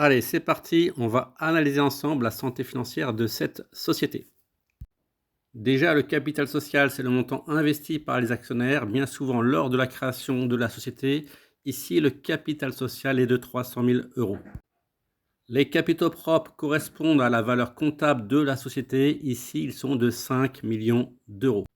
Allez, c'est parti, on va analyser ensemble la santé financière de cette société. Déjà, le capital social, c'est le montant investi par les actionnaires, bien souvent lors de la création de la société. Ici, le capital social est de 300 000 euros. Les capitaux propres correspondent à la valeur comptable de la société. Ici, ils sont de 5 millions d'euros.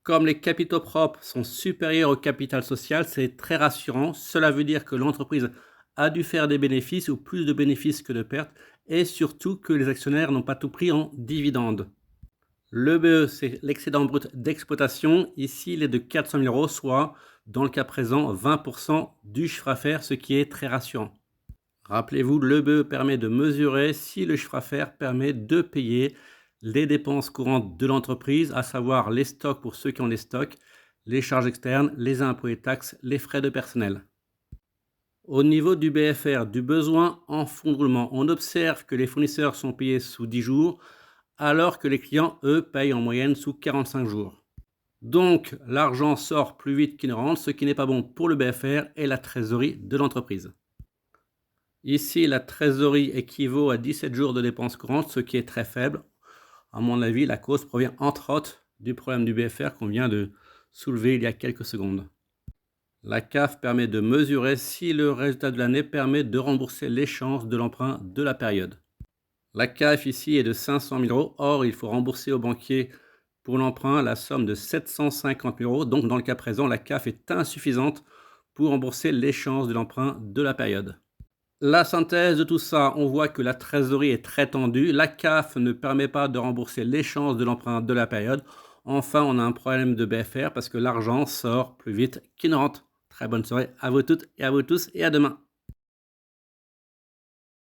Comme les capitaux propres sont supérieurs au capital social, c'est très rassurant. Cela veut dire que l'entreprise a dû faire des bénéfices ou plus de bénéfices que de pertes et surtout que les actionnaires n'ont pas tout pris en dividendes. L'EBE, c'est l'excédent brut d'exploitation. Ici, il est de 400 000 euros, soit, dans le cas présent, 20% du chiffre d'affaires, ce qui est très rassurant. Rappelez-vous, l'EBE permet de mesurer si le chiffre d'affaires permet de payer les dépenses courantes de l'entreprise, à savoir les stocks pour ceux qui ont des stocks, les charges externes, les impôts et taxes, les frais de personnel. Au niveau du BFR, du besoin en fonds de roulement, on observe que les fournisseurs sont payés sous 10 jours, alors que les clients, eux, payent en moyenne sous 45 jours. Donc, l'argent sort plus vite qu'il ne rentre, ce qui n'est pas bon pour le BFR et la trésorerie de l'entreprise. Ici, la trésorerie équivaut à 17 jours de dépenses courantes, ce qui est très faible. À mon avis, la cause provient entre autres du problème du BFR qu'on vient de soulever il y a quelques secondes. La CAF permet de mesurer si le résultat de l'année permet de rembourser l'échéance de l'emprunt de la période. La CAF ici est de 500 000 euros. Or, il faut rembourser au banquier pour l'emprunt la somme de 750 000 euros. Donc, dans le cas présent, la CAF est insuffisante pour rembourser l'échéance de l'emprunt de la période. La synthèse de tout ça, on voit que la trésorerie est très tendue. La CAF ne permet pas de rembourser l'échéance de l'emprunt de la période. Enfin, on a un problème de BFR parce que l'argent sort plus vite qu'il ne rentre. Très bonne soirée à vous toutes et à vous tous et à demain.